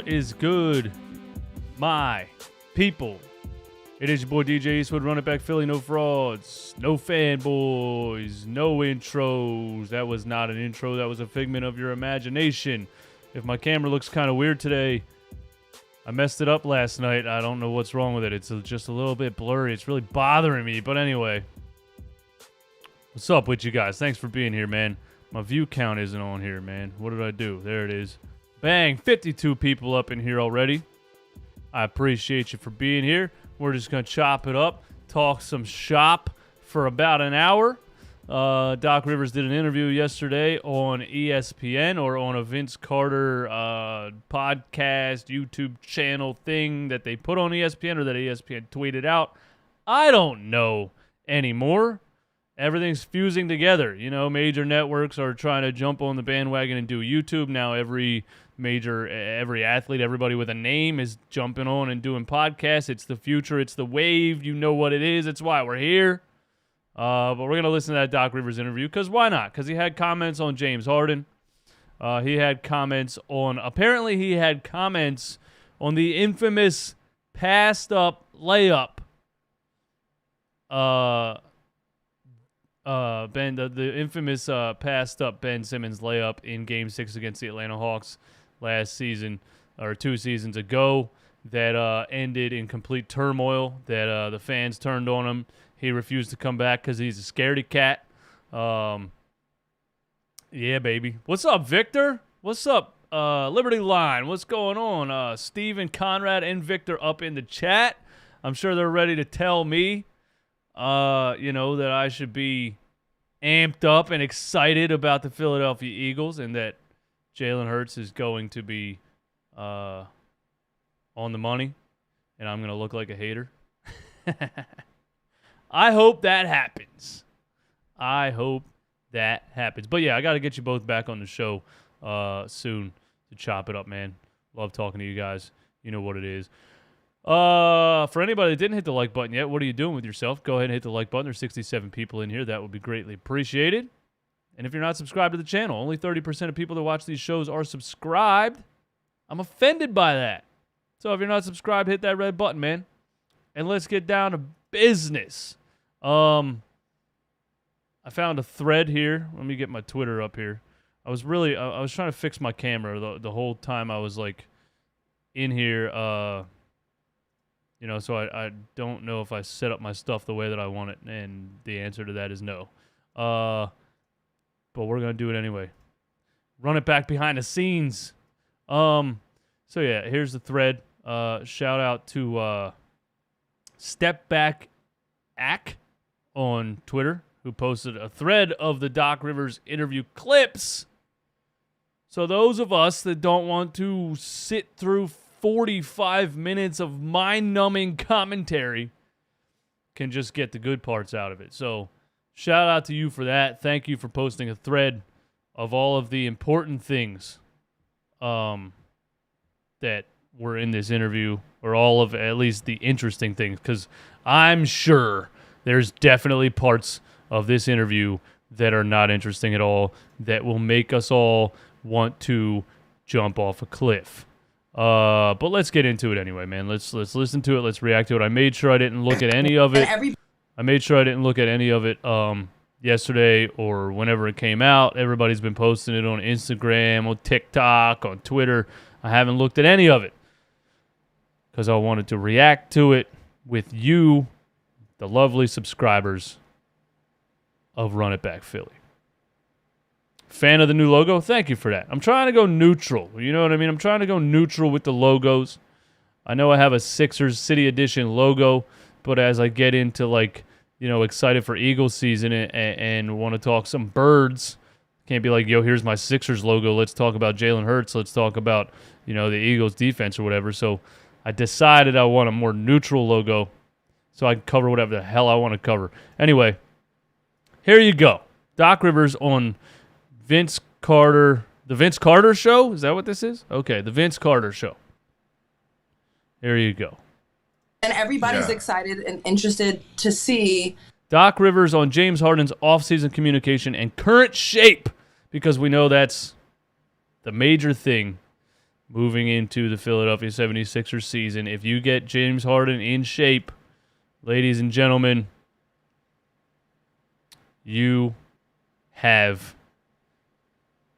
What is good, my people? It is your boy DJ Eastwood, Run It Back Philly. No frauds, no fanboys, no intros. That was not an intro. That was a figment of your imagination. If my camera looks kind of weird today, I messed it up last night. I don't know what's wrong with it. It's just a little bit blurry. It's really bothering me. But anyway, what's up with you guys? Thanks for being here, man. My view count isn't on here, man. What did I do? There it is. Bang, 52 people up in here already. I appreciate you for being here. We're just going to chop it up, talk some shop for about an hour. Doc Rivers did an interview yesterday on ESPN or on a Vince Carter podcast, YouTube channel thing that they put on ESPN or that ESPN tweeted out. I don't know anymore. Everything's fusing together. You know, major networks are trying to jump on the bandwagon and do YouTube. Now every athlete, everybody with a name is jumping on and doing podcasts. It's the future. It's the wave. You know what it is. It's why we're here. But we're going to listen to that Doc Rivers interview because why not? Because he had comments on James Harden. He had comments on the infamous passed up layup. The infamous passed up Ben Simmons layup in Game 6 against the Atlanta Hawks last season, or 2 seasons ago, that ended in complete turmoil, that the fans turned on him. He refused to come back because he's a scaredy cat. Yeah, baby. What's up, Victor? What's up, Liberty Line? What's going on? Steven, Conrad, and Victor up in the chat. I'm sure they're ready to tell me that I should be amped up and excited about the Philadelphia Eagles and that Jalen Hurts is going to be on the money and I'm going to look like a hater. I hope that happens. But yeah, I got to get you both back on the show soon to chop it up, man. Love talking to you guys. You know what it is. For anybody that didn't hit the like button yet, what are you doing with yourself? Go ahead and hit the like button. There's 67 people in here. That would be greatly appreciated. And if you're not subscribed to the channel, only 30% of people that watch these shows are subscribed. I'm offended by that. So if you're not subscribed, hit that red button, man. And let's get down to business. I found a thread here. Let me get my Twitter up here. I was trying to fix my camera the whole time I was like in here. So I don't know if I set up my stuff the way that I want it, and the answer to that is no. But we're going to do it anyway. Run it back behind the scenes. So yeah, here's the thread. Shout out to Step Back Ack on Twitter, who posted a thread of the Doc Rivers interview clips. So those of us that don't want to sit through 45 minutes of mind-numbing commentary can just get the good parts out of it. So shout out to you for that. Thank you for posting a thread of all of the important things that were in this interview, or all of at least the interesting things, because I'm sure there's definitely parts of this interview that are not interesting at all that will make us all want to jump off a cliff. But let's get into it anyway, man. Let's listen to it. Let's react to it. I made sure I didn't look at any of it. Yesterday or whenever it came out. Everybody's been posting it on Instagram, on TikTok, on Twitter. I haven't looked at any of it because I wanted to react to it with you, the lovely subscribers of Run It Back Philly. Fan of the new logo? Thank you for that. I'm trying to go neutral. You know what I mean? I'm trying to go neutral with the logos. I know I have a Sixers City Edition logo, but as I get into excited for Eagles season and want to talk some birds, can't be like, yo, here's my Sixers logo. Let's talk about Jalen Hurts. Let's talk about, the Eagles defense or whatever. So I decided I want a more neutral logo so I can cover whatever the hell I want to cover. Anyway, here you go. Doc Rivers on the Vince Carter Show? Is that what this is? Okay, the Vince Carter Show. Here you go. And everybody's excited and interested to see Doc Rivers on James Harden's offseason communication and current shape, because we know that's the major thing moving into the Philadelphia 76ers season. If you get James Harden in shape, ladies and gentlemen, you have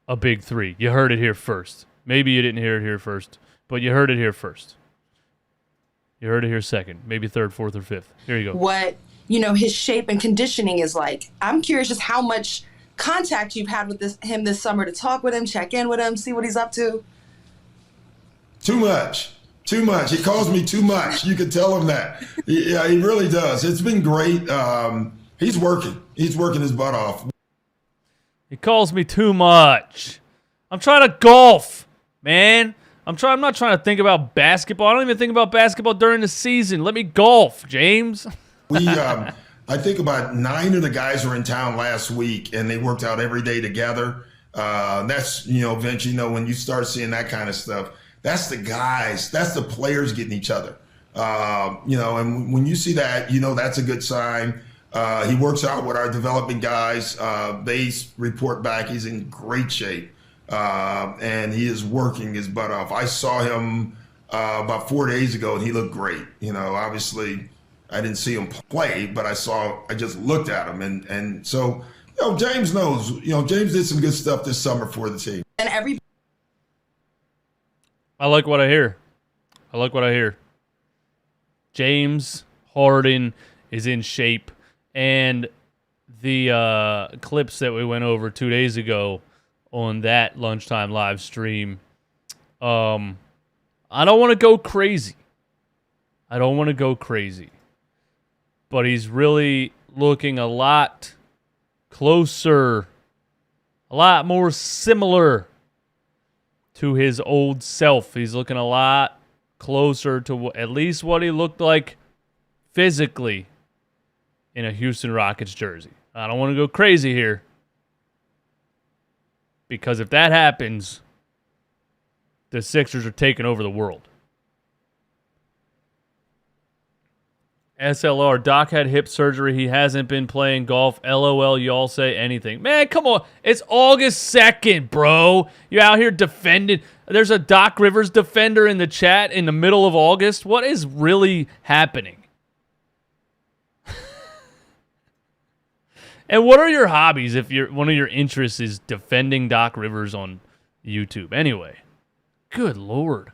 a big three. You heard it here first. Maybe you didn't hear it here first, but you heard it here first. You heard it here second, maybe third, fourth, or fifth. Here you go. What, his shape and conditioning is like. I'm curious just how much contact you've had with him this summer to talk with him, check in with him, see what he's up to. Too much. He calls me too much. You can tell him that. Yeah, he really does. It's been great. He's working. He's working his butt off. He calls me too much. I'm trying to golf, man. I'm not trying to think about basketball. I don't even think about basketball during the season. Let me golf, James. I think about 9 of the guys were in town last week, and they worked out every day together. That's, Vince, when you start seeing that kind of stuff, that's the guys, that's the players getting each other. And when you see that, that's a good sign. He works out with our developing guys. They report back. He's in great shape. And he is working his butt off. I saw him about 4 days ago, and he looked great. Obviously I didn't see him play, but I just looked at him. And so, James knows, James did some good stuff this summer for the team. And I like what I hear. James Harden is in shape. And the clips that we went over 2 days ago on that lunchtime live stream, I don't want to go crazy. But he's really looking a lot closer, a lot more similar to his old self. He's looking a lot closer to at least what he looked like physically in a Houston Rockets jersey. I don't want to go crazy here, because if that happens, the Sixers are taking over the world. SLR, Doc had hip surgery. He hasn't been playing golf. LOL, y'all say anything. Man, come on. It's August 2nd, bro. You out here defending. There's a Doc Rivers defender in the chat in the middle of August. What is really happening? And what are your hobbies if one of your interests is defending Doc Rivers on YouTube? Anyway, good Lord.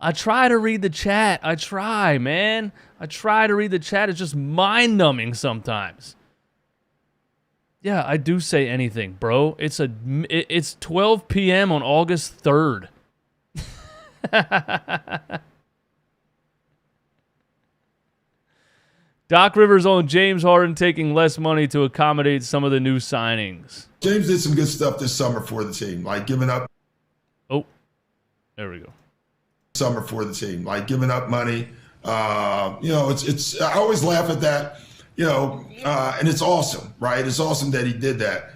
I try to read the chat. I try to read the chat. It's just mind-numbing sometimes. Yeah, I do say anything, bro. It's 12 p.m. on August 3rd. Doc Rivers on James Harden taking less money to accommodate some of the new signings. James did some good stuff this summer for the team, like giving up. Oh, there we go. Summer for the team, like giving up money. It's. I always laugh at that, and it's awesome, right? It's awesome that he did that.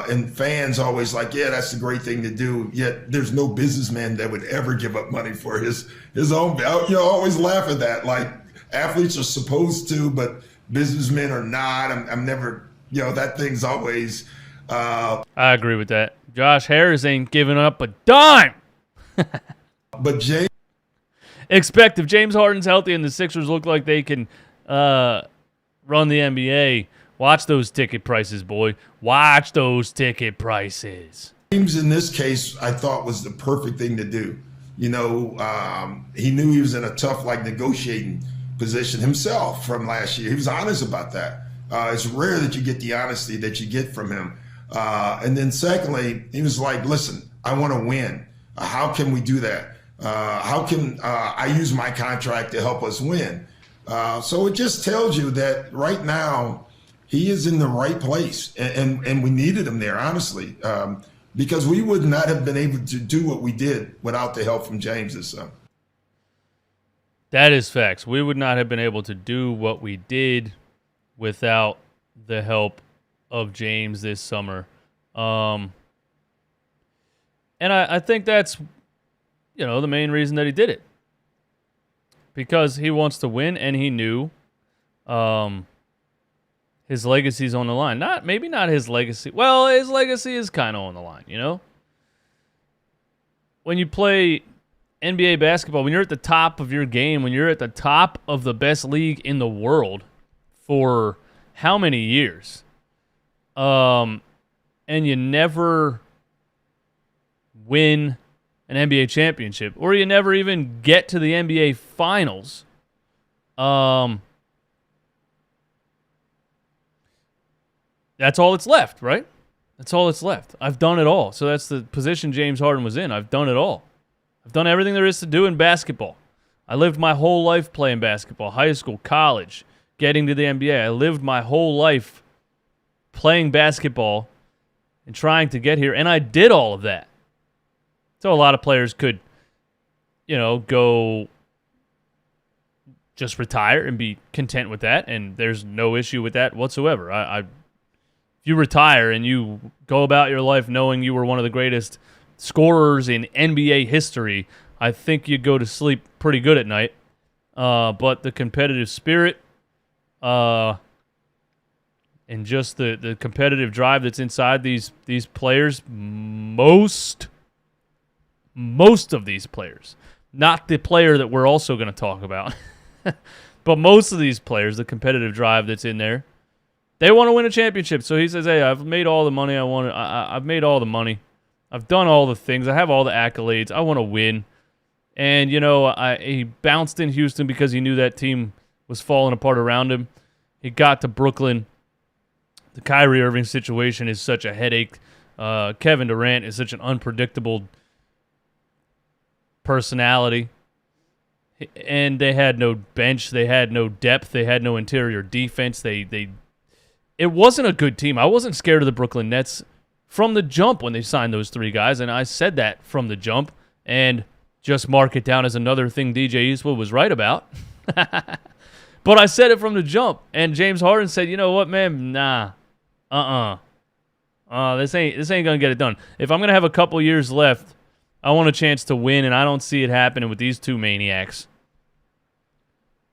And fans always like, yeah, that's the great thing to do. Yet there's no businessman that would ever give up money for his own. I always laugh at that. Like, athletes are supposed to, but businessmen are not. I'm never, that thing's always. I agree with that. Josh Harris ain't giving up a dime. But James. Expect if James Harden's healthy and the Sixers look like they can run the NBA, watch those ticket prices, boy. Watch those ticket prices. James, in this case, I thought was the perfect thing to do. He knew he was in a tough, negotiating position himself from last year. He was honest about that. It's rare that you get the honesty that you get from him. And then secondly, he was like, listen, I want to win. How can we do that? How can I use my contract to help us win? So it just tells you that right now he is in the right place, and we needed him there, honestly, because we would not have been able to do what we did without the help from James this summer. That is facts. We would not have been able to do what we did without the help of James this summer. And I think that's, the main reason that he did it. Because he wants to win, and he knew his legacy's on the line. Maybe not his legacy. Well, his legacy is kind of on the line, When you play NBA basketball, when you're at the top of your game, when you're at the top of the best league in the world for how many years, and you never win an NBA championship, or you never even get to the NBA finals, that's all that's left, right? That's all that's left. I've done it all. So that's the position James Harden was in. I've done it all. I've done everything there is to do in basketball. I lived my whole life playing basketball, high school, college, getting to the NBA. I lived my whole life playing basketball and trying to get here, and I did all of that. So a lot of players could, go just retire and be content with that, and there's no issue with that whatsoever. If you retire and you go about your life knowing you were one of the greatest scorers in NBA history, I think you go to sleep pretty good at night. But the competitive spirit and just the competitive drive that's inside these players, most of these players, not the player that we're also going to talk about, but most of these players, the competitive drive that's in there, they want to win a championship. So he says, hey, I've made all the money I want. I've made all the money. I've done all the things. I have all the accolades. I want to win. And, he bounced in Houston because he knew that team was falling apart around him. He got to Brooklyn. The Kyrie Irving situation is such a headache. Kevin Durant is such an unpredictable personality. And they had no bench. They had no depth. They had no interior defense. It wasn't a good team. I wasn't scared of the Brooklyn Nets from the jump when they signed those three guys, and I said that from the jump, and just mark it down as another thing DJ Eastwood was right about. But I said it from the jump, and James Harden said, you know what, man, nah, this ain't gonna get it done. If I'm gonna have a couple years left, I want a chance to win, and I don't see it happening with these two maniacs.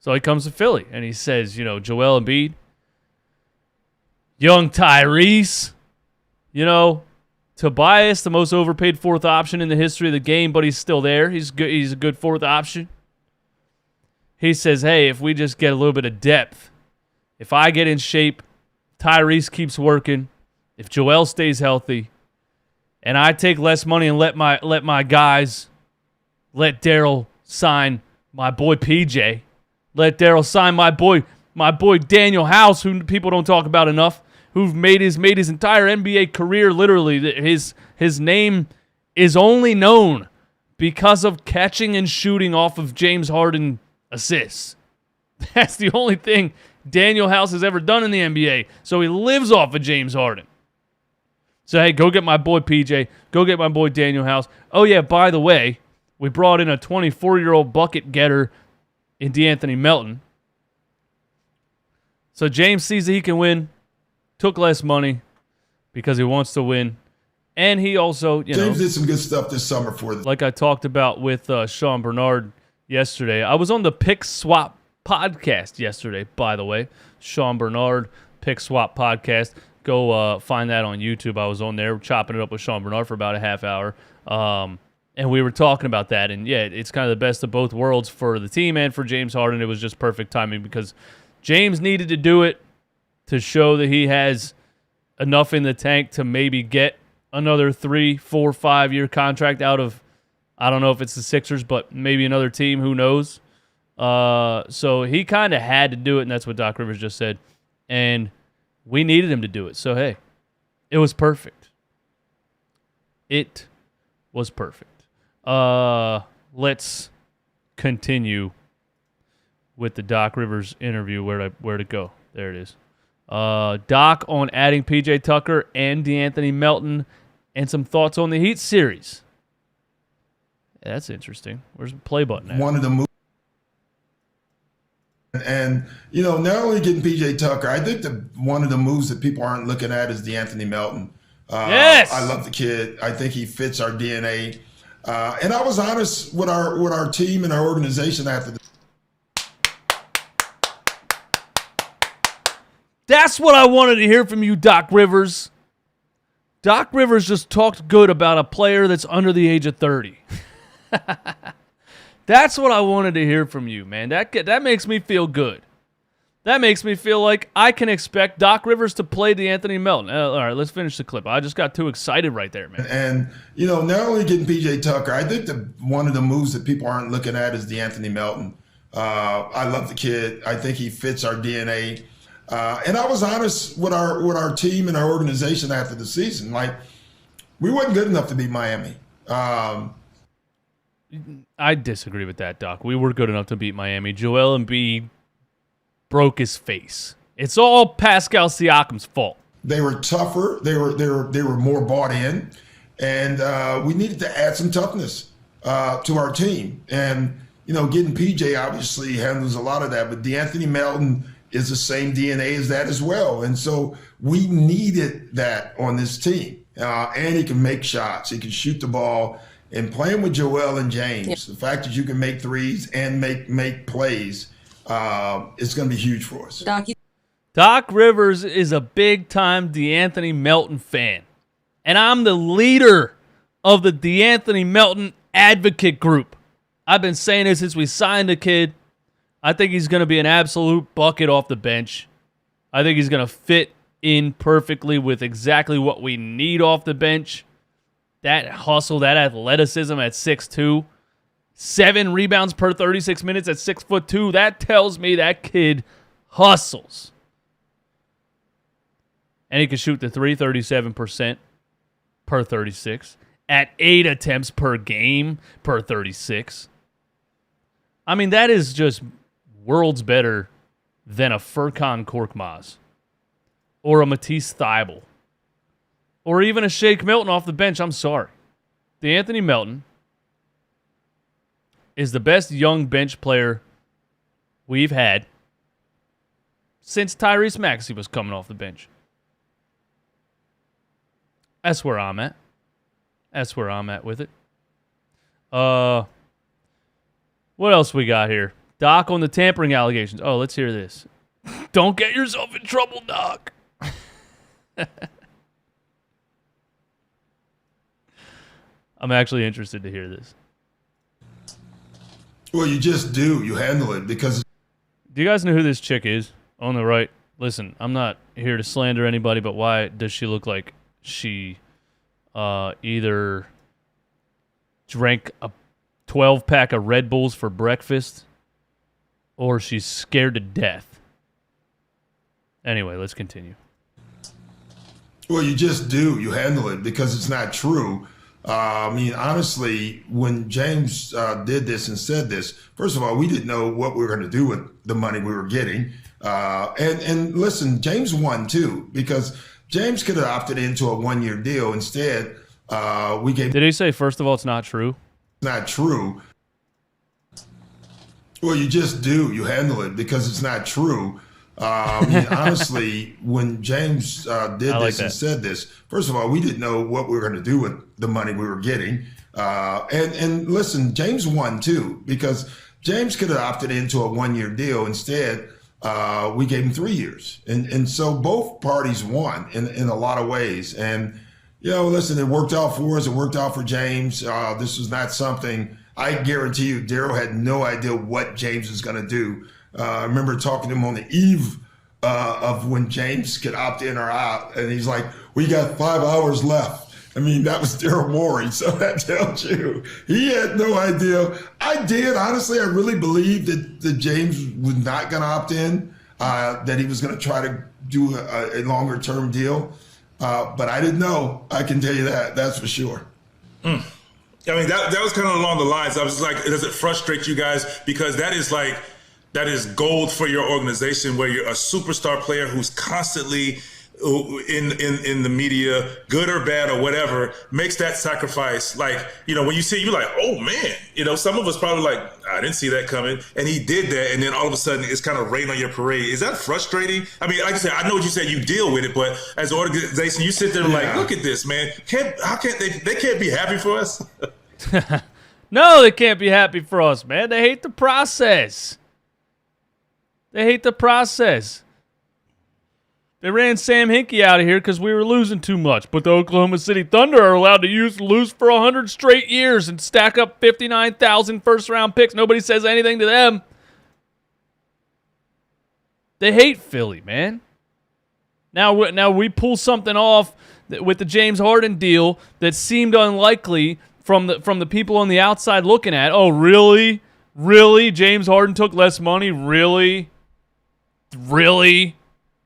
So he comes to Philly, and he says, Joel Embiid, young Tyrese, Tobias, the most overpaid fourth option in the history of the game, but he's still there. He's good. He's a good fourth option. He says, hey, if we just get a little bit of depth, if I get in shape, Tyrese keeps working, if Joel stays healthy, and I take less money and let my guys, let Daryl sign my boy PJ, let Daryl sign my boy Daniel House, who people don't talk about enough, who've made his entire NBA career, literally. His name is only known because of catching and shooting off of James Harden assists. That's the only thing Daniel House has ever done in the NBA. So he lives off of James Harden. So, hey, go get my boy PJ. Go get my boy Daniel House. Oh, yeah, by the way, we brought in a 24-year-old bucket getter in DeAnthony Melton. So James sees that he can win, took less money because he wants to win. And he also, James did some good stuff this summer for them. Like I talked about with Sean Bernard yesterday. I was on the Pick Swap podcast yesterday, by the way. Sean Bernard, Pick Swap podcast. Go find that on YouTube. I was on there chopping it up with Sean Bernard for about a half hour. And we were talking about that. And, yeah, it's kind of the best of both worlds for the team and for James Harden. It was just perfect timing because James needed to do it to show that he has enough in the tank to maybe get another 3, 4, 5-year contract out of, I don't know if it's the Sixers, but maybe another team, who knows. So he kind of had to do it, and that's what Doc Rivers just said. And we needed him to do it. So, hey, it was perfect. It was perfect. Let's continue with the Doc Rivers interview. Where to go? There it is. Doc on adding PJ Tucker and DeAnthony Melton and some thoughts on the Heat series. Yeah, that's interesting. Where's the play button at? One of the moves. And, not only getting PJ Tucker, I think one of the moves that people aren't looking at is DeAnthony Melton. Yes! I love the kid. I think he fits our DNA. And I was honest with our team and our organization after the That's what I wanted to hear from you, Doc Rivers. Doc Rivers just talked good about a player that's under the age of 30. That's what I wanted to hear from you, man. That makes me feel good. That makes me feel like I can expect Doc Rivers to play DeAnthony Melton. All right, let's finish the clip. I just got too excited right there, man. And, not only getting P.J. Tucker, I think one of the moves that people aren't looking at is DeAnthony Melton. I love the kid. I think he fits our DNA. And I was honest with our team and our organization after the season. Like, we wasn't good enough to beat Miami. I disagree with that, Doc. We were good enough to beat Miami. Joel Embiid broke his face. It's all Pascal Siakam's fault. They were tougher. They were more bought in, and we needed to add some toughness to our team. And getting PJ obviously handles a lot of that, but DeAnthony Melton is the same DNA as that as well. And so we needed that on this team. And he can make shots. He can shoot the ball. And playing with Joel and James, the fact that you can make threes and make plays, it's going to be huge for us. Doc Rivers is a big-time DeAnthony Melton fan. And I'm the leader of the DeAnthony Melton advocate group. I've been saying this since we signed the kid. I think he's going to be an absolute bucket off the bench. I think he's going to fit in perfectly with exactly what we need off the bench. That hustle, that athleticism at 6'2", 7 rebounds per 36 minutes at 6'2", that tells me that kid hustles. And he can shoot the 37% per 36 at 8 attempts per game per 36. I mean, that is just worlds better than a Furkan Korkmaz or a Matisse Thybulle or even a Shake Milton off the bench. I'm sorry. DeAnthony Melton is the best young bench player we've had since Tyrese Maxey was coming off the bench. That's where I'm at. That's where I'm at with it. What else we got here? Doc on the tampering allegations. Oh, let's hear this. Don't get yourself in trouble, Doc. I'm actually interested to hear this. Well, you just do. You handle it because... Do you guys know who this chick is on the right? Listen, I'm not here to slander anybody, but why does she look like she either drank a 12-pack of Red Bulls for breakfast or she's scared to death? Anyway, let's continue. Well, you just do. You handle it because it's not true. I mean, honestly, when James did this and said this, first of all, we didn't know what we were going to do with the money we were getting. And listen, James won too, because James could have opted into a one-year deal. Instead, we gave... Did he say, first of all, it's not true? Not true. Well, you just do. You handle it because it's not true. I mean, honestly, when James did this and said this, first of all, we didn't know what we were going to do with the money we were getting. And listen, James won too, because James could have opted into a one-year deal. Instead, we gave him 3 years. And so both parties won in a lot of ways. And, listen, it worked out for us. It worked out for James. This was not something, I guarantee you, Daryl had no idea what James was going to do. I remember talking to him on the eve of when James could opt in or out. And he's like, we got 5 hours left. I mean, that was Daryl Morey. So that tells you he had no idea. I did. Honestly, I really believed that James was not going to opt in, that he was going to try to do a longer term deal. But I didn't know. I can tell you that. That's for sure. I mean, that was kind of along the lines. I was like, does it frustrate you guys? Because that is gold for your organization, where you're a superstar player who's constantly in the media, good or bad or whatever, makes that sacrifice. Like, when you see it, you're like, oh man, some of us probably like, I didn't see that coming. And he did that. And then all of a sudden it's kind of rain on your parade. Is that frustrating? I mean, like I said, I know what you said, you deal with it, but as an organization, you sit there and like, look at this, man. How can't they can't be happy for us? No, they can't be happy for us, man. They hate the process. They hate the process. They ran Sam Hinkie out of here because we were losing too much. But the Oklahoma City Thunder are allowed to lose for 100 straight years and stack up 59,000 first-round picks. Nobody says anything to them. They hate Philly, man. Now we pull something off with the James Harden deal that seemed unlikely from the people on the outside looking at. Oh, really? Really? James Harden took less money? Really? Really?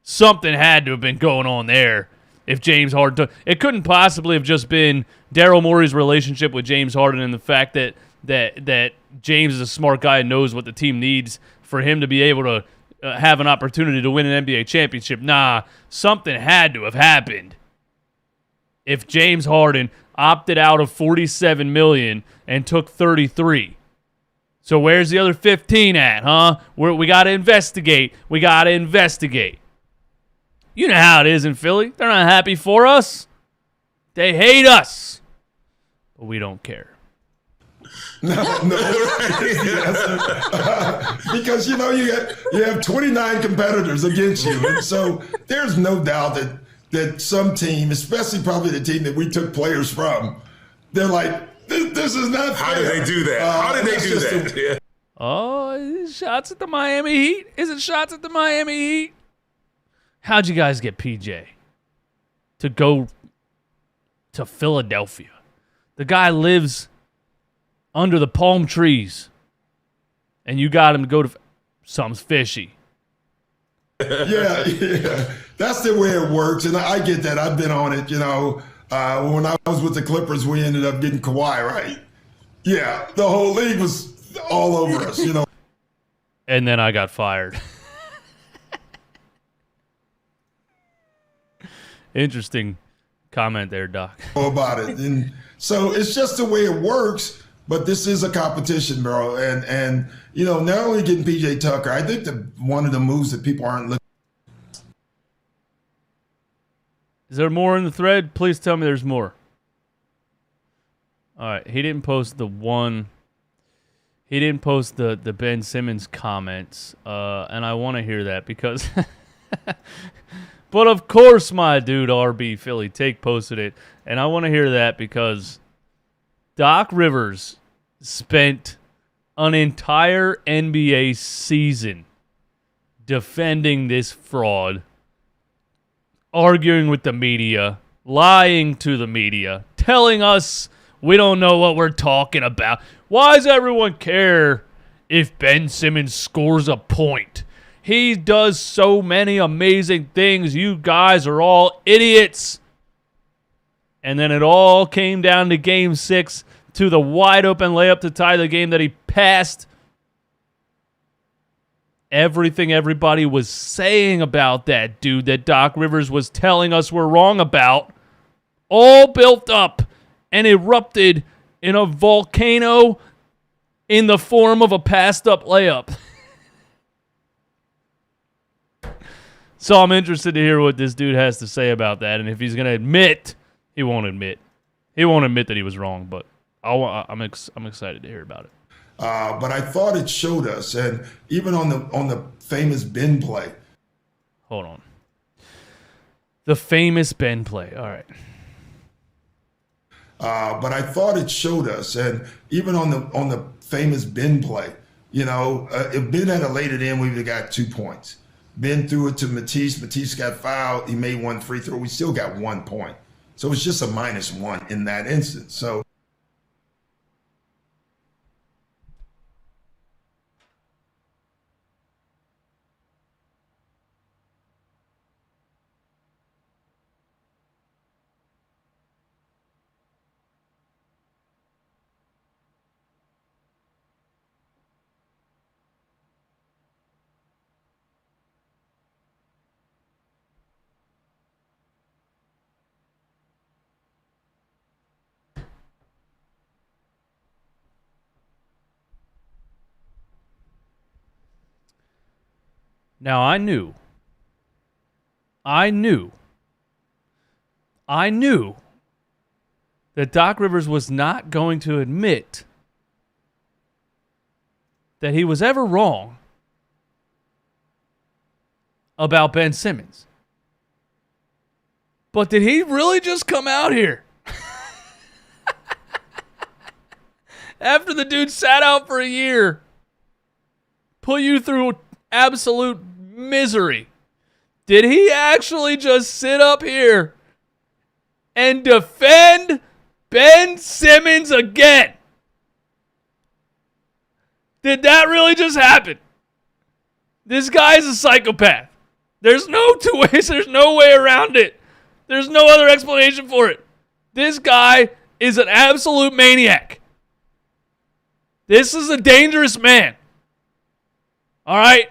Something had to have been going on there if James Harden took. It couldn't possibly have just been Daryl Morey's relationship with James Harden and the fact that James is a smart guy and knows what the team needs for him to be able to have an opportunity to win an NBA championship. Nah, something had to have happened if James Harden opted out of $47 million and took 33. So where's the other 15 at, huh? We got to investigate. We got to investigate. You know how it is in Philly. They're not happy for us. They hate us. But we don't care. No. Because, you have 29 competitors against you. And so there's no doubt that some team, especially probably the team that we took players from, they're like, this is not fair. How did they do that? How did they do that? Yeah. Oh, shots at the Miami Heat? Is it shots at the Miami Heat? How'd you guys get PJ to go to Philadelphia? The guy lives under the palm trees, and you got him to go to something's fishy. Yeah. That's the way it works, and I get that. I've been on it, when I was with the Clippers, we ended up getting Kawhi, right? Yeah, the whole league was all over us, And then I got fired. Interesting comment there, Doc. About it. And so it's just the way it works, but this is a competition, bro. And not only getting PJ Tucker, I think one of the moves that people aren't looking. Is there more in the thread? Please tell me there's more. All right, he didn't post the Ben Simmons comments, and I want to hear that because but of course my dude RB Philly Take posted it, and I want to hear that because Doc Rivers spent an entire NBA season defending this fraud, arguing with the media, lying to the media, telling us we don't know what we're talking about. Why does everyone care if Ben Simmons scores a point? He does so many amazing things. You guys are all idiots. And then it all came down to Game 6 to the wide-open layup to tie the game that he passed. Everything everybody was saying about that dude that Doc Rivers was telling us we're wrong about, all built up and erupted in a volcano in the form of a passed-up layup. So I'm interested to hear what this dude has to say about that, and if he's going to admit, he won't admit. He won't admit that he was wrong, but I'm excited to hear about it. But I thought it showed us, and even on the famous Ben play. Hold on. The famous Ben play. All right. But I thought it showed us, and even on the famous Ben play, if Ben had laid it in, we would have got 2 points. Ben threw it to Matisse. Matisse got fouled. He made one free throw. We still got 1 point. So it's just a -1 in that instance. So. Now, I knew that Doc Rivers was not going to admit that he was ever wrong about Ben Simmons. But did he really just come out here? After the dude sat out for a year, put you through absolute misery, did he actually just sit up here and defend Ben Simmons again? Did that really just happen? This guy's a psychopath. There's no two ways. There's no way around it. There's no other explanation for it. This guy is an absolute maniac. This is a dangerous man. All right?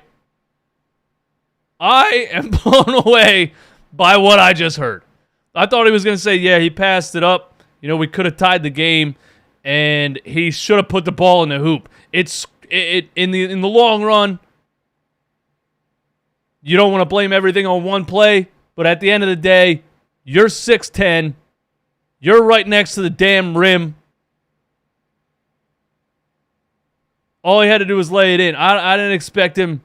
I am blown away by what I just heard. I thought he was going to say, yeah, he passed it up. You know, we could have tied the game, and he should have put the ball in the hoop. In the long run, you don't want to blame everything on one play, but at the end of the day, you're 6'10". You're right next to the damn rim. All he had to do was lay it in. I didn't expect him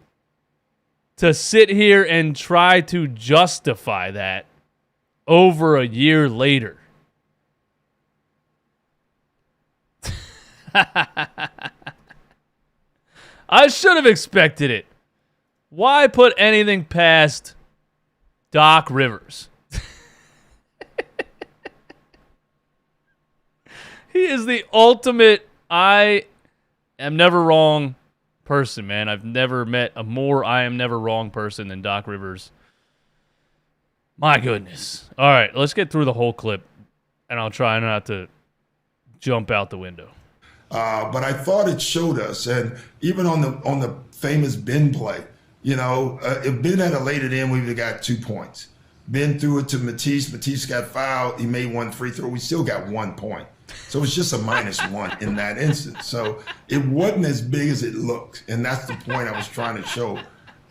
to sit here and try to justify that over a year later. I should have expected it. Why put anything past Doc Rivers? He is the ultimate I am never wrong person, man. I've never met a more I am never wrong person than Doc Rivers. My goodness. All right, let's get through the whole clip, and I'll try not to jump out the window. But I thought it showed us, and even on the famous Ben play, you know, if Ben had laid it in, we would have got 2 points. Ben threw it to Matisse. Matisse got fouled. He made one free throw. We still got 1 point. So it's just a -1 in that instance. So it wasn't as big as it looked. And that's the point I was trying to show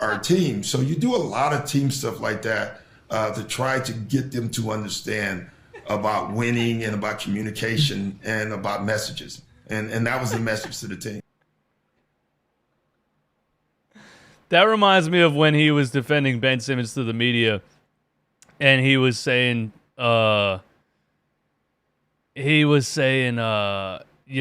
our team. So you do a lot of team stuff like that to try to get them to understand about winning and about communication and about messages. And that was the message to the team. That reminds me of when he was defending Ben Simmons to the media, and he was saying, you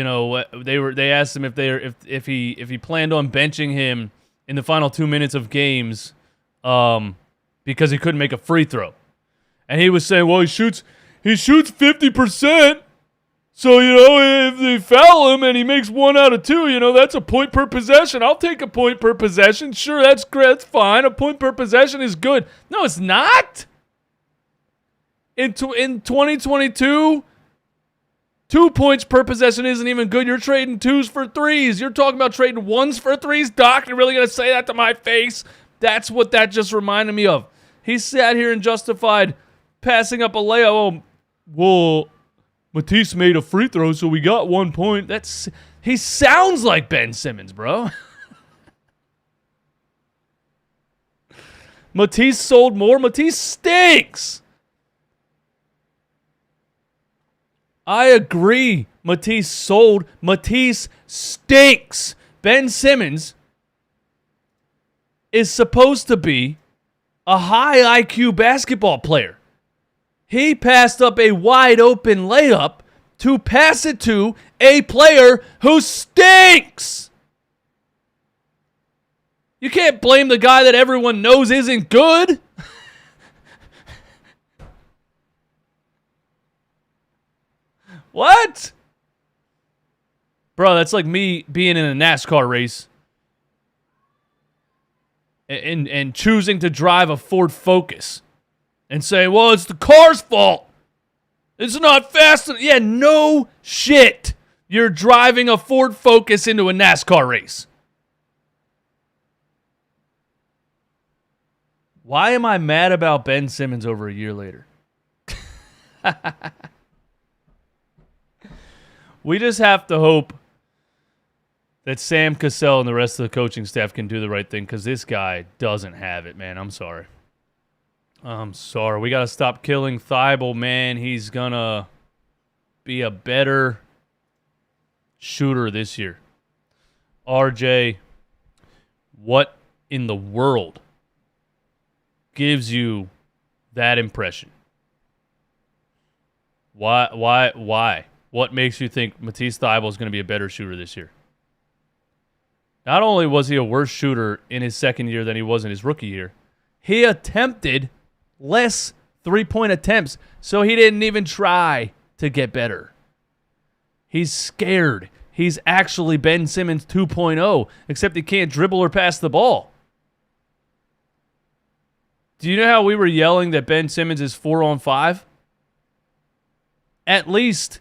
know, they asked him if he planned on benching him in the final 2 minutes of games, because he couldn't make a free throw, and he was saying, well, he shoots 50%. So, you know, if they foul him and he makes 1 out of 2, you know, that's a point per possession. I'll take a point per possession. Sure, that's great. That's fine. A point per possession is good. No, it's not. In 2022, 2 points per possession isn't even good. You're trading 2s for 3s. You're talking about trading 1s for 3s? Doc, you're really going to say that to my face? That's what that just reminded me of. He sat here and justified passing up a layup. Oh, well, Matisse made a free throw, so we got 1 point. He sounds like Ben Simmons, bro. Matisse sold more. Matisse stinks. I agree. Matisse sold. Matisse stinks. Ben Simmons is supposed to be a high IQ basketball player. He passed up a wide open layup to pass it to a player who stinks. You can't blame the guy that everyone knows isn't good. What? Bro, that's like me being in a NASCAR race and choosing to drive a Ford Focus and say, well, it's the car's fault. It's not fast enough. Yeah, no shit. You're driving a Ford Focus into a NASCAR race. Why am I mad about Ben Simmons over a year later? We just have to hope that Sam Cassell and the rest of the coaching staff can do the right thing, because this guy doesn't have it, man. I'm sorry. We got to stop killing Thibault, man. He's going to be a better shooter this year. RJ, what in the world gives you that impression? Why? What makes you think Matisse Thybulle is going to be a better shooter this year? Not only was he a worse shooter in his second year than he was in his rookie year, he attempted less three-point attempts, so he didn't even try to get better. He's scared. He's actually Ben Simmons 2.0, except he can't dribble or pass the ball. Do you know how we were yelling that Ben Simmons is 4-on-5? At least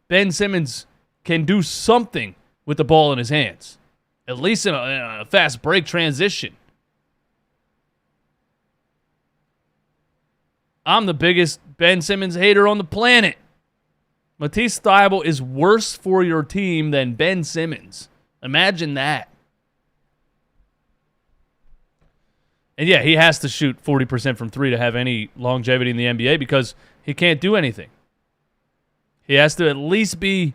Ben Simmons can do something with the ball in his hands. At least in a fast break transition. I'm the biggest Ben Simmons hater on the planet. Matisse Thybulle is worse for your team than Ben Simmons. Imagine that. And yeah, he has to shoot 40% from three to have any longevity in the NBA because he can't do anything. He has to at least be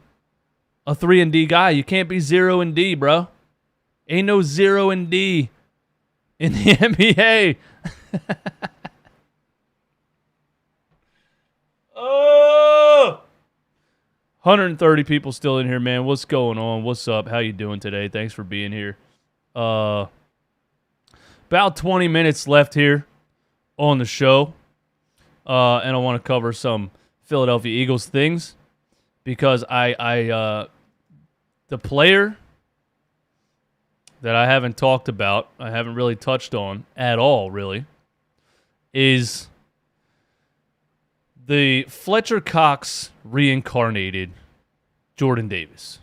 a 3-and-D guy. You can't be 0-and-D, bro. Ain't no 0-and-D in the NBA. Oh! 130 people still in here, man. What's going on? What's up? How you doing today? Thanks for being here. About 20 minutes left here on the show. And I want to cover some Philadelphia Eagles things because the player that I haven't talked about, I haven't really touched on at all, really, is the Fletcher Cox reincarnated Jordan Davis.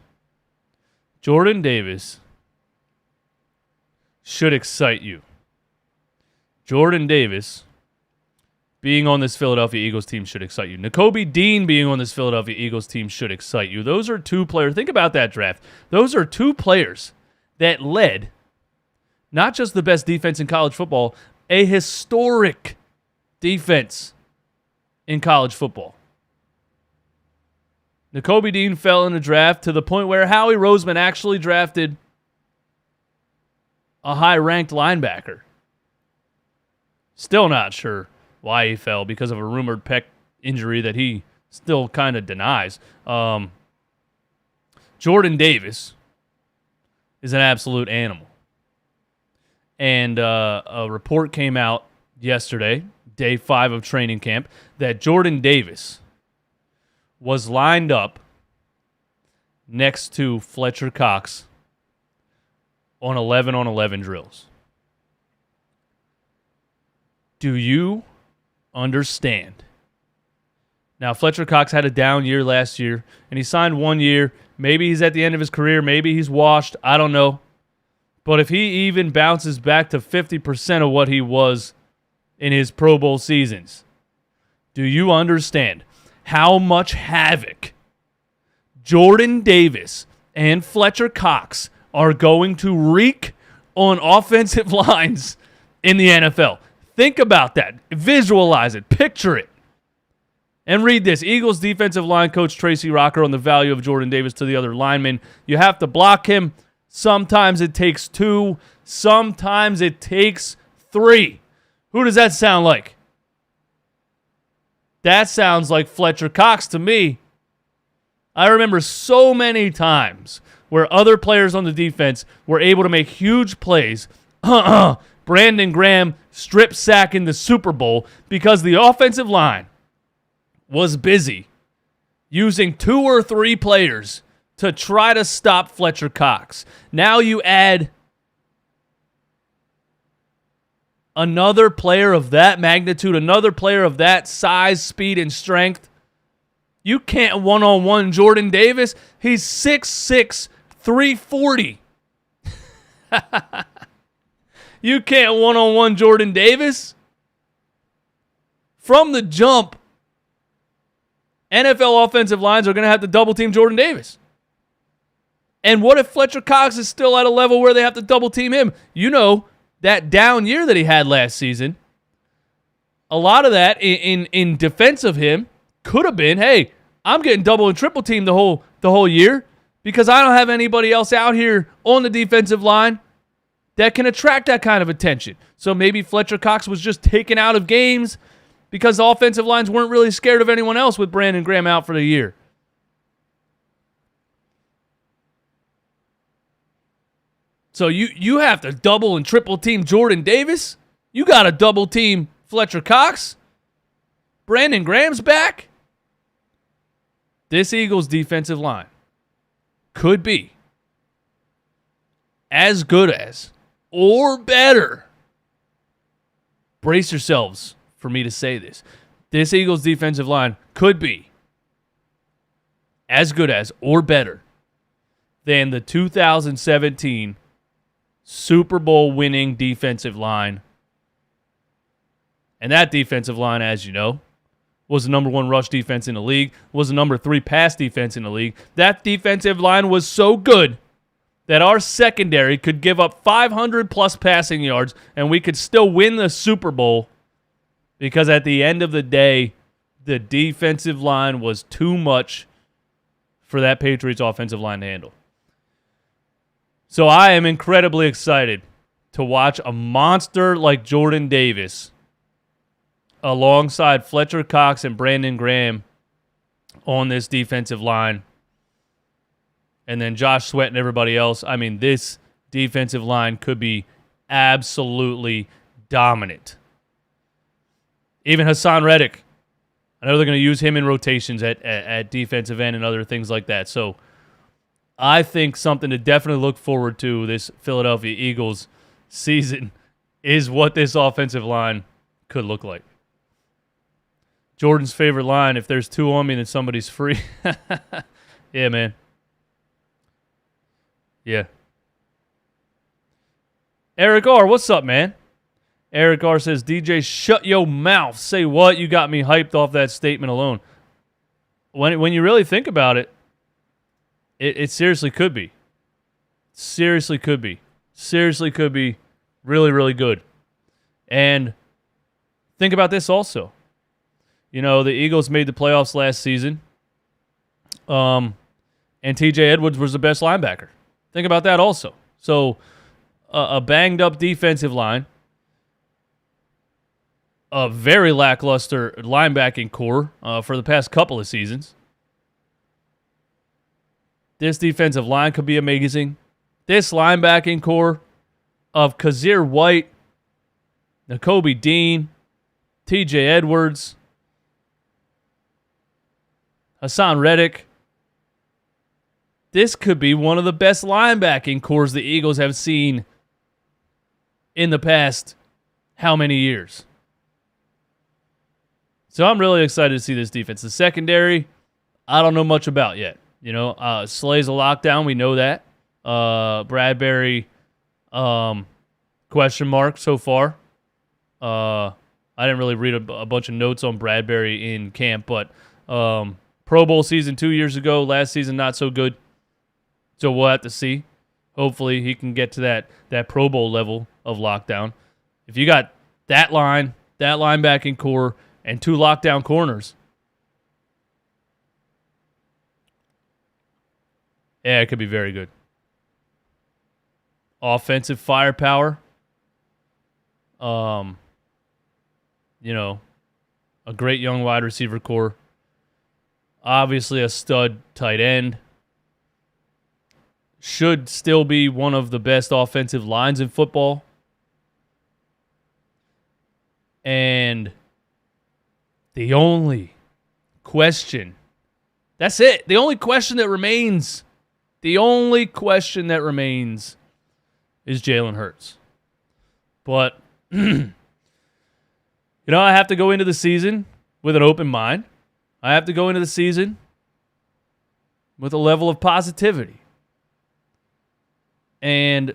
Jordan Davis should excite you. Jordan Davis being on this Philadelphia Eagles team should excite you. Nakobe Dean being on this Philadelphia Eagles team should excite you. Those are two players. Think about that draft. Those are two players that led not just the best defense in college football, a historic defense in college football. Nakobe Dean fell in the draft to the point where Howie Roseman actually drafted a high-ranked linebacker. Still not sure why he fell because of a rumored pec injury that he still kind of denies. Jordan Davis is an absolute animal. And a report came out yesterday, day 5 of training camp, that Jordan Davis was lined up next to Fletcher Cox on 11-on-11 drills. Do you understand? Now, Fletcher Cox had a down year last year, and he signed 1 year. Maybe he's at the end of his career. Maybe he's washed. I don't know. But if he even bounces back to 50% of what he was in his Pro Bowl seasons, do you understand how much havoc Jordan Davis and Fletcher Cox are going to wreak on offensive lines in the NFL? Think about that. Visualize it. Picture it. And read this. Eagles defensive line coach Tracy Rocker on the value of Jordan Davis to the other linemen. You have to block him. Sometimes it takes 2. Sometimes it takes 3. Who does that sound like? That sounds like Fletcher Cox to me. I remember so many times where other players on the defense were able to make huge plays. Brandon Graham strip sack in the Super Bowl because the offensive line was busy using 2 or 3 players to try to stop Fletcher Cox. Now you add another player of that magnitude, another player of that size, speed, and strength. You can't one-on-one Jordan Davis. He's 6'6", 340. You can't one-on-one Jordan Davis. From the jump, NFL offensive lines are going to have to double-team Jordan Davis. And what if Fletcher Cox is still at a level where they have to double-team him? You know, that down year that he had last season, a lot of that in defense of him could have been, hey, I'm getting double and triple teamed the whole year because I don't have anybody else out here on the defensive line that can attract that kind of attention. So maybe Fletcher Cox was just taken out of games because the offensive lines weren't really scared of anyone else with Brandon Graham out for the year. So you have to double and triple team Jordan Davis. You got to double team Fletcher Cox. Brandon Graham's back. This Eagles defensive line could be as good as or better. Brace yourselves for me to say this. This Eagles defensive line could be as good as or better than the 2017 Super Bowl winning defensive line. And that defensive line, as you know, was the number 1 rush defense in the league, was the number 3 pass defense in the league. That defensive line was so good that our secondary could give up 500 plus passing yards and we could still win the Super Bowl because at the end of the day, the defensive line was too much for that Patriots offensive line to handle. So I am incredibly excited to watch a monster like Jordan Davis alongside Fletcher Cox and Brandon Graham on this defensive line. And then Josh Sweat and everybody else. I mean, this defensive line could be absolutely dominant. Even Hassan Reddick. I know they're going to use him in rotations at defensive end and other things like that. So I think something to definitely look forward to this Philadelphia Eagles season is what this offensive line could look like. Jordan's favorite line, if there's 2 on me, then somebody's free. Yeah, man. Yeah. Eric R., what's up, man? Eric R. says, DJ, shut your mouth. Say what? You got me hyped off that statement alone. When you really think about it, it seriously could be. Seriously could be. Seriously could be really, really good. And think about this also. You know, the Eagles made the playoffs last season. And TJ Edwards was the best linebacker. Think about that also. So, a banged-up defensive line, a very lackluster linebacking core for the past couple of seasons. This defensive line could be amazing. This linebacking core of Kazir White, Nakobe Dean, TJ Edwards, Hassan Reddick. This could be one of the best linebacking cores the Eagles have seen in the past how many years? So I'm really excited to see this defense. The secondary, I don't know much about yet. You know, Slay's a lockdown. We know that. Bradbury, question mark so far. I didn't really read a bunch of notes on Bradbury in camp, but Pro Bowl season 2 years ago, last season not so good. So we'll have to see. Hopefully he can get to that Pro Bowl level of lockdown. If you got that line, that linebacking core, and 2 lockdown corners, yeah, it could be very good. Offensive firepower. You know, a great young wide receiver core. Obviously a stud tight end. Should still be one of the best offensive lines in football. And the only question, that's it. The only question that remains is Jalen Hurts. But, you know, I have to go into the season with an open mind. I have to go into the season with a level of positivity. And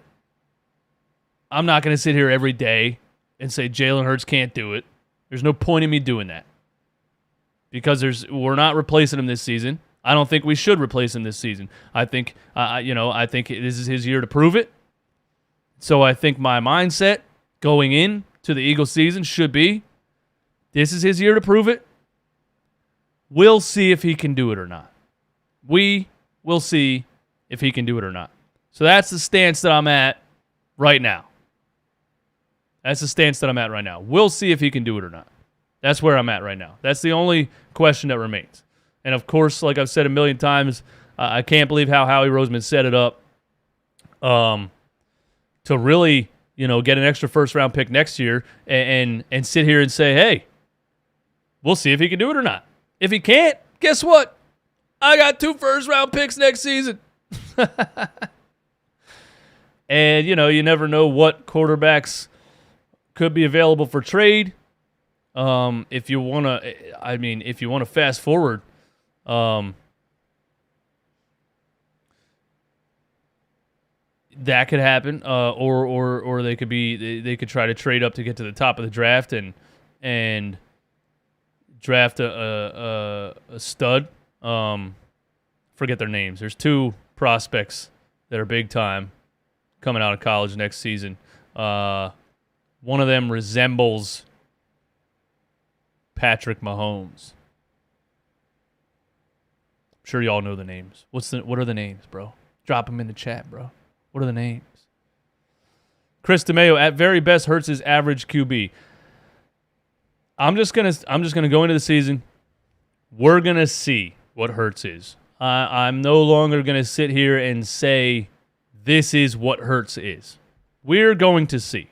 I'm not going to sit here every day and say Jalen Hurts can't do it. There's no point in me doing that. Because we're not replacing him this season. I don't think we should replace him this season. I think this is his year to prove it. So I think my mindset going in to the Eagles season should be, this is his year to prove it. We'll see if he can do it or not. We will see if he can do it or not. So that's the stance that I'm at right now. We'll see if he can do it or not. That's where I'm at right now. That's the only question that remains. And, of course, like I've said a million times, I can't believe how Howie Roseman set it up to really, get an extra first-round pick next year and sit here and say, hey, we'll see if he can do it or not. If he can't, guess what? I got 2 first-round picks next season. And, you never know what quarterbacks could be available for trade. If you want to fast forward, that could happen. Or they could try to trade up to get to the top of the draft and draft a stud. Forget their names. There's 2 prospects that are big time coming out of college next season. One of them resembles Patrick Mahomes. I'm sure y'all know the names. What are the names, bro? Drop them in the chat, bro. What are the names? Chris DeMayo, at very best, Hurts is average QB. I'm just gonna go into the season. We're gonna see what Hurts is. I'm no longer gonna sit here and say this is what Hurts is. We're going to see.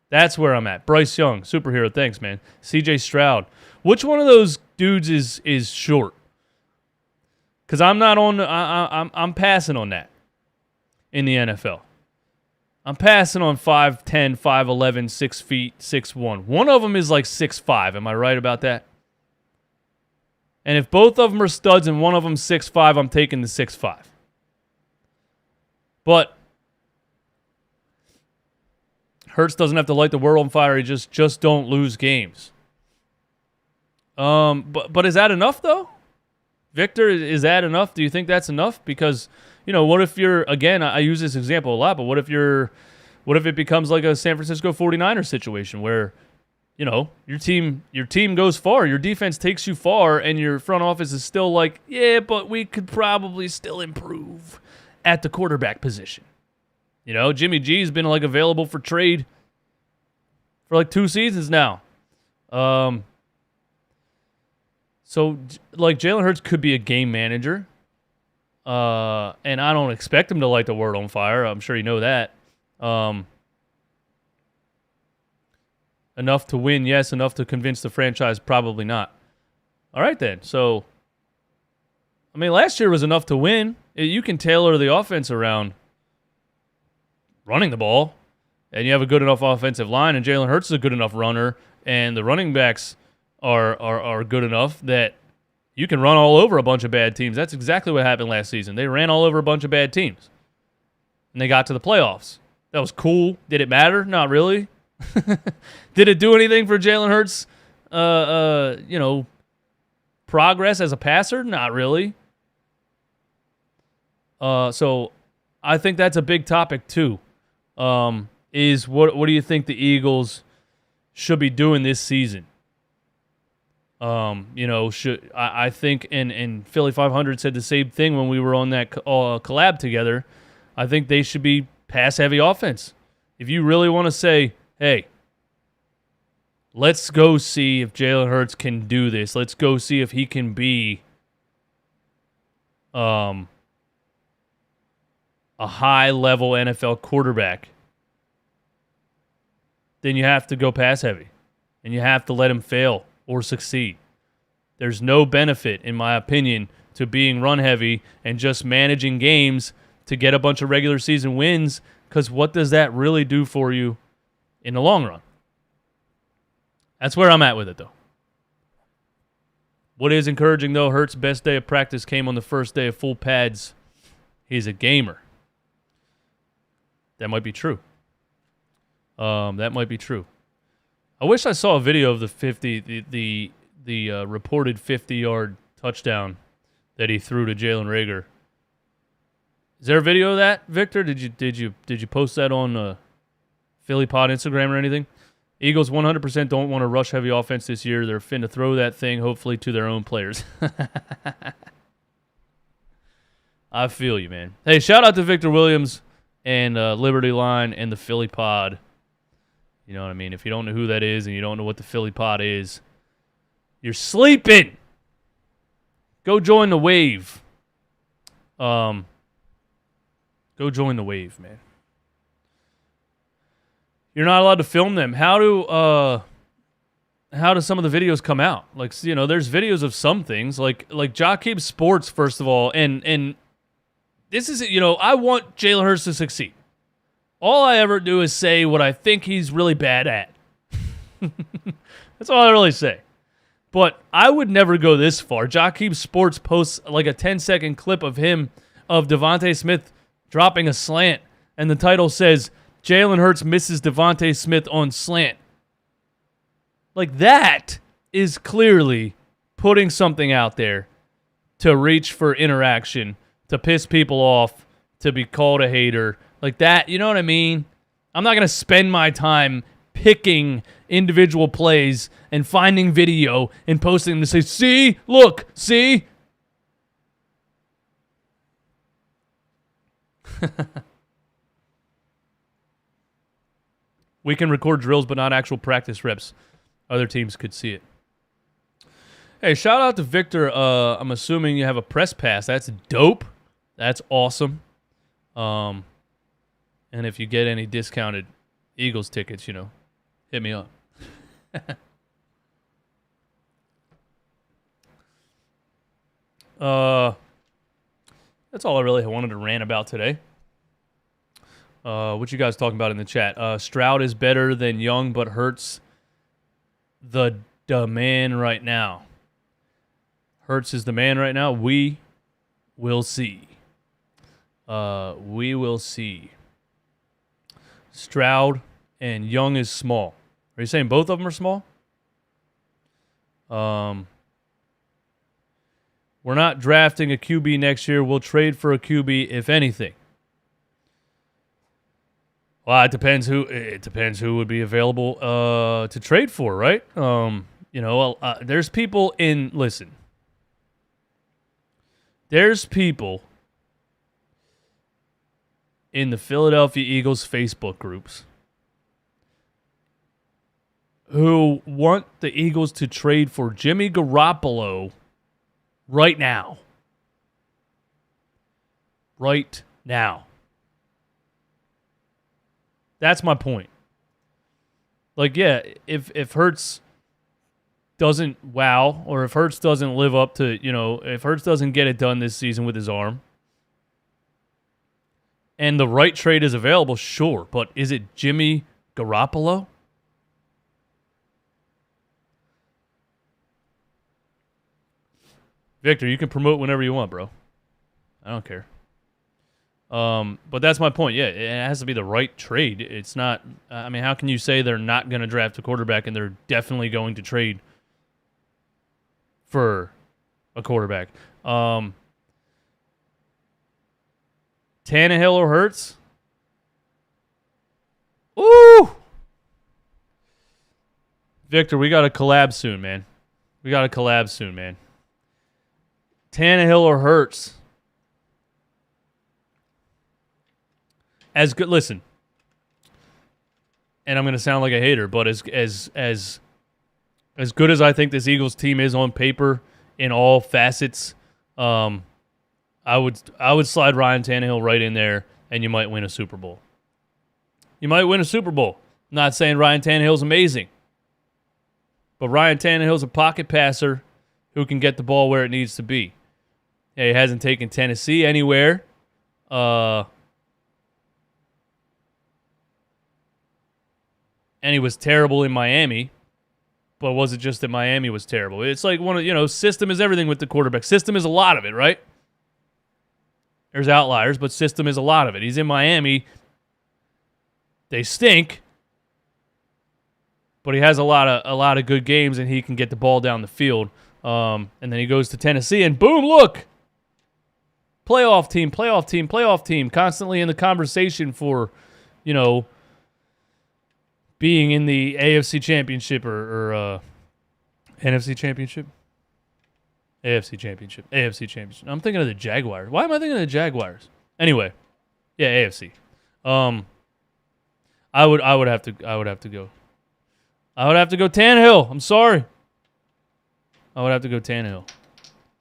That's where I'm at. Bryce Young, superhero. Thanks, man. CJ Stroud. Which one of those dudes is short? Because I'm not on. I'm passing on that in the NFL. I'm passing on 5'10", 5'11", 6 feet, 6'1". One of them is like 6'5". Am I right about that? And if both of them are studs and one of them 6'5", I'm taking the 6'5". But Hurts doesn't have to light the world on fire. He just don't lose games. But is that enough though? Victor, is that enough? Do you think that's enough? Because, what if you're, again, I use this example a lot, but what if it becomes like a San Francisco 49ers situation where, your team goes far, your defense takes you far, and your front office is still like, yeah, but we could probably still improve at the quarterback position. Jimmy G's been like available for trade for like 2 seasons now. So like Jalen Hurts could be a game manager. And I don't expect him to light the world on fire. I'm sure you know that. Enough to win, yes. Enough to convince the franchise, probably not. All right, then. So, last year was enough to win. You can tailor the offense around running the ball, and you have a good enough offensive line, and Jalen Hurts is a good enough runner, and the running backs are good enough that you can run all over a bunch of bad teams. That's exactly what happened last season. They ran all over a bunch of bad teams, and they got to the playoffs. That was cool. Did it matter? Not really. Did it do anything for Jalen Hurts' progress as a passer? Not really. So I think that's a big topic too. Is what do you think the Eagles should be doing this season? I think and Philly 500 said the same thing when we were on that collab together. I think they should be pass-heavy offense. If you really want to say, hey, let's go see if Jalen Hurts can do this. Let's go see if he can be a high-level NFL quarterback. Then you have to go pass-heavy, and you have to let him fail or succeed. There's no benefit, in my opinion, to being run-heavy and just managing games to get a bunch of regular season wins, because what does that really do for you in the long run? That's where I'm at with it, though. What is encouraging, though, Hurts' best day of practice came on the first day of full pads. He's a gamer. That might be true. That might be true. I wish I saw a video of the reported 50-yard touchdown that he threw to Jalen Reagor. Is there a video of that, Victor? Did you post that on Philly Pod Instagram or anything? Eagles 100% don't want to rush heavy offense this year. They're finna throw that thing, hopefully, to their own players. I feel you, man. Hey, shout out to Victor Williams and Liberty Line and the Philly Pod. You know what I mean? If you don't know who that is and you don't know what the Philly Pod is, You're sleeping. Go join the wave. Go join the wave, man. You're not allowed to film them. How do some of the videos come out? Like, you know, there's videos of some things, like Jockey Sports, first of all, and this is, you know, I want Jalen Hurts to succeed. All I ever do is say what I think he's really bad at. That's all I really say. But I would never go this far. Jockey Sports posts like a 10-second clip of Devontae Smith dropping a slant, and the title says, Jalen Hurts misses Devontae Smith on slant. Like, that is clearly putting something out there to reach for interaction, to piss people off, to be called a hater. Like that, you know what I mean? I'm not going to spend my time picking individual plays and finding video and posting them to say, see, look, see? We can record drills, but not actual practice reps. Other teams could see it. Hey, shout out to Victor. I'm assuming you have a press pass. That's dope. That's awesome. And if you get any discounted Eagles tickets, you know, hit me up. That's all I really wanted to rant about today. What you guys talking about in the chat? Stroud is better than Young, but Hurts the man right now. Hurts is the man right now. We will see. We will see. Stroud and Young is small. Are you saying both of them are small? We're not drafting a QB next year. We'll trade for a QB if anything. Well, it depends who would be available to trade for, right? You know, there's people in listen. There's people in the Philadelphia Eagles Facebook groups who want the Eagles to trade for Jimmy Garoppolo right now. Right now. That's my point. Like, yeah, if Hurts doesn't wow, or if Hurts doesn't live up to, you know, if Hurts doesn't get it done this season with his arm, and the right trade is available, sure. But is it Jimmy Garoppolo? Victor, you can promote whenever you want, bro. I don't care. But that's my point. Yeah, it has to be the right trade. It's not, I mean, how can you say they're not going to draft a quarterback and they're definitely going to trade for a quarterback? Tannehill or Hurts? Ooh! Victor, we got to collab soon, man. Tannehill or Hurts? As good, listen, and I'm going to sound like a hater, but as good as I think this Eagles team is on paper in all facets, I would slide Ryan Tannehill right in there, and you might win a Super Bowl. I'm not saying Ryan Tannehill's amazing, but Ryan Tannehill's a pocket passer who can get the ball where it needs to be. Yeah, he hasn't taken Tennessee anywhere. And he was terrible in Miami, but was it just that Miami was terrible? It's like system is everything with the quarterback. System is a lot of it, right? There's outliers, but system is a lot of it. He's in Miami. They stink, but he has a lot of good games, and he can get the ball down the field. And then he goes to Tennessee, and boom, look, playoff team, constantly in the conversation for, being in the AFC Championship or NFC Championship? AFC Championship. I'm thinking of the Jaguars. Why am I thinking of the Jaguars? Anyway, yeah, AFC. I would have to go. I would have to go Tannehill. I'm sorry. I would have to go Tannehill.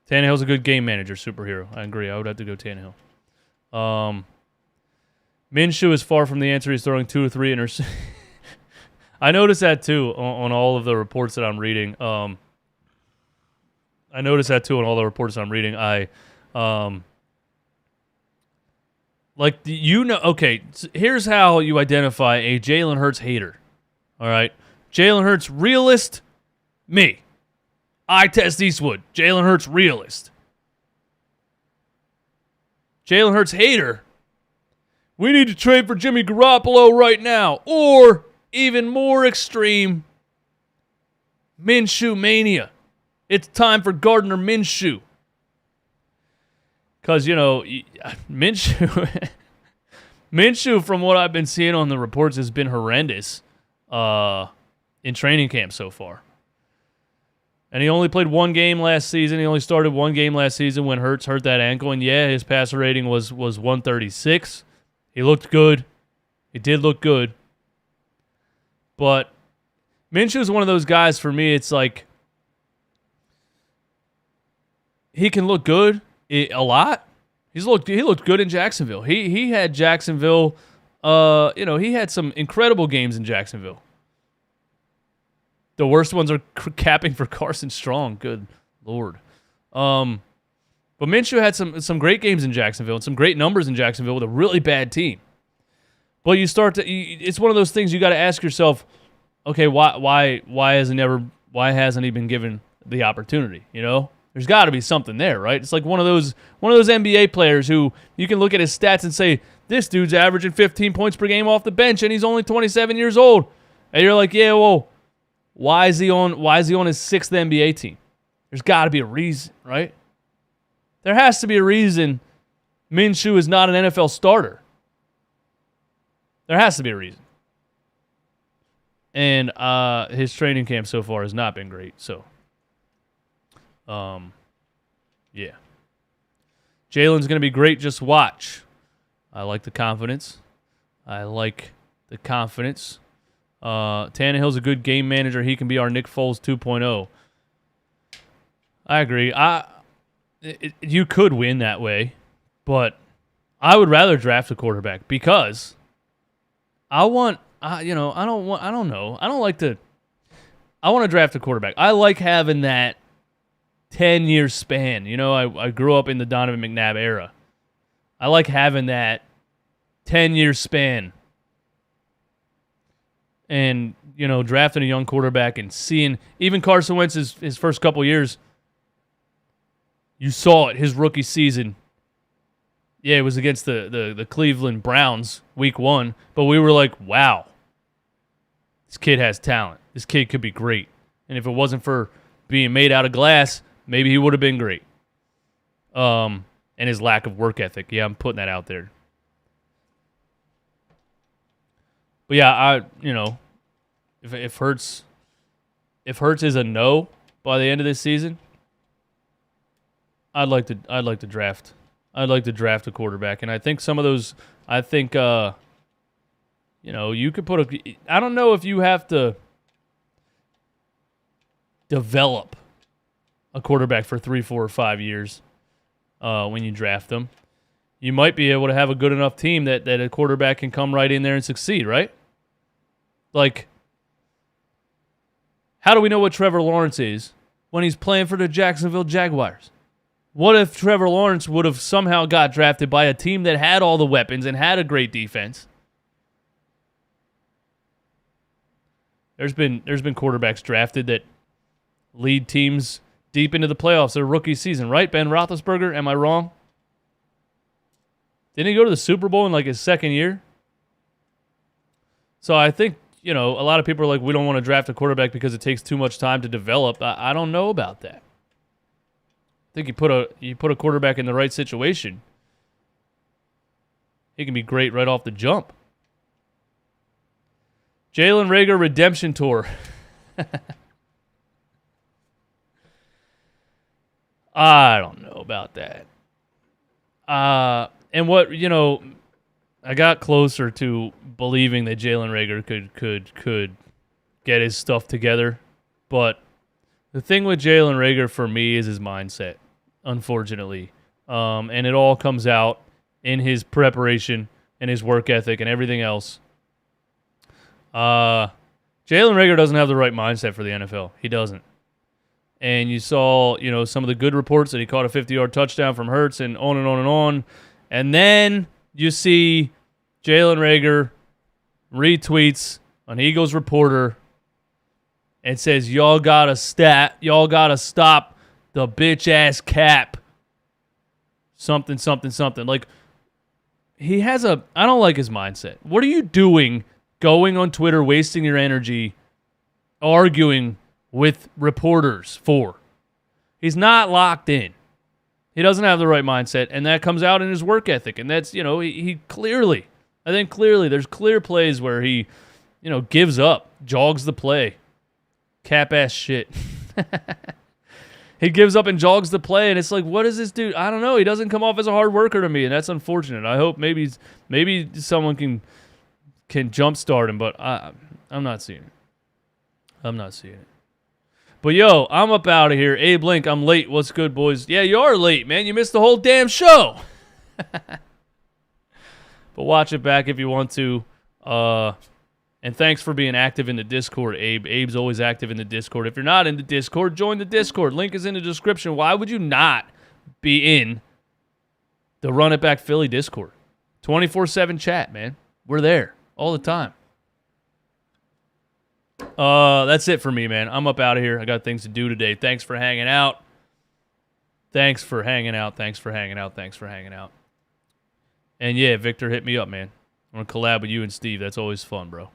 Tannehill's a good game manager, superhero. I agree. I would have to go Tannehill. Minshew is far from the answer. He's throwing 2 or 3 interceptions. I noticed that too on all of the reports that I'm reading. I okay, so here's how you identify a Jalen Hurts hater. All right. Jalen Hurts realist, me. I test Eastwood. Jalen Hurts realist. Jalen Hurts hater. We need to trade for Jimmy Garoppolo right now. Or, even more extreme, Minshew mania. It's time for Gardner Minshew. Because, Minshew, Minshew, from what I've been seeing on the reports, has been horrendous in training camp so far. And he only played 1 game last season. He only started 1 game last season when Hurts hurt that ankle. And yeah, his passer rating was 136. He looked good. He did look good. But Minshew is one of those guys, for me, it's like he can look good a lot. He looked good in Jacksonville. He had Jacksonville, he had some incredible games in Jacksonville. The worst ones are capping for Carson Strong. Good Lord. But Minshew had some great games in Jacksonville and some great numbers in Jacksonville with a really bad team. But it's one of those things you got to ask yourself, okay, why hasn't he been given the opportunity? There's got to be something there, right? It's like one of those NBA players who you can look at his stats and say, this dude's averaging 15 points per game off the bench and he's only 27 years old. And you're like, yeah, well, why is he on his 6th NBA team? There's got to be a reason, right? There has to be a reason Minshew is not an NFL starter. There has to be a reason. And his training camp so far has not been great. So, yeah. Jalen's going to be great. Just watch. I like the confidence. Tannehill's a good game manager. He can be our Nick Foles 2.0. I agree. You could win that way, but I would rather draft a quarterback because I want to draft a quarterback. I like having that 10-year span. I grew up in the Donovan McNabb era. I like having that 10-year span. And, drafting a young quarterback and seeing even Carson Wentz his first couple years, you saw it, his rookie season. Yeah, it was against the Cleveland Browns week 1, but we were like, wow, this kid has talent. This kid could be great. And if it wasn't for being made out of glass, maybe he would have been great. And his lack of work ethic. Yeah, I'm putting that out there. But yeah, if Hurts is a no by the end of this season, I'd like to draft a quarterback, and I think some of those. I think you could put I don't know if you have to develop a quarterback for 3, 4, or 5 years when you draft them. You might be able to have a good enough team that a quarterback can come right in there and succeed, right? Like, how do we know what Trevor Lawrence is when he's playing for the Jacksonville Jaguars? What if Trevor Lawrence would have somehow got drafted by a team that had all the weapons and had a great defense? There's been quarterbacks drafted that lead teams deep into the playoffs their rookie season, right? Ben Roethlisberger, am I wrong? Didn't he go to the Super Bowl in like his second year? So I think, a lot of people are like, we don't want to draft a quarterback because it takes too much time to develop. I don't know about that. I think you put a quarterback in the right situation, he can be great right off the jump. Jalen Reagor Redemption Tour. I don't know about that. And what, I got closer to believing that Jalen Reagor could get his stuff together, but The thing with Jalen Reagor for me is his mindset, unfortunately. And it all comes out in his preparation and his work ethic and everything else. Jalen Reagor doesn't have the right mindset for the NFL. He doesn't. And you saw, some of the good reports that he caught a 50-yard touchdown from Hurts and on and on and on. And then you see Jalen Reagor retweets an Eagles reporter and says, y'all gotta stop the bitch-ass cap. Something, something, something. Like, I don't like his mindset. What are you doing going on Twitter, wasting your energy, arguing with reporters for? He's not locked in. He doesn't have the right mindset, and that comes out in his work ethic. And that's, he clearly, there's clear plays where he, gives up, jogs the play. Cap-ass shit. He gives up and jogs the play, and it's like, what is this dude? I don't know. He doesn't come off as a hard worker to me, and that's unfortunate. I hope maybe someone can jumpstart him, but I'm not seeing it. But, yo, I'm up out of here. Abe Link, I'm late. What's good, boys? Yeah, you are late, man. You missed the whole damn show. But watch it back if you want to. And thanks for being active in the Discord, Abe. Abe's always active in the Discord. If you're not in the Discord, join the Discord. Link is in the description. Why would you not be in the Run It Back Philly Discord? 24/7 chat, man. We're there all the time. That's it for me, man. I'm up out of here. I got things to do today. Thanks for hanging out. And yeah, Victor, hit me up, man. I'm going to collab with you and Steve. That's always fun, bro.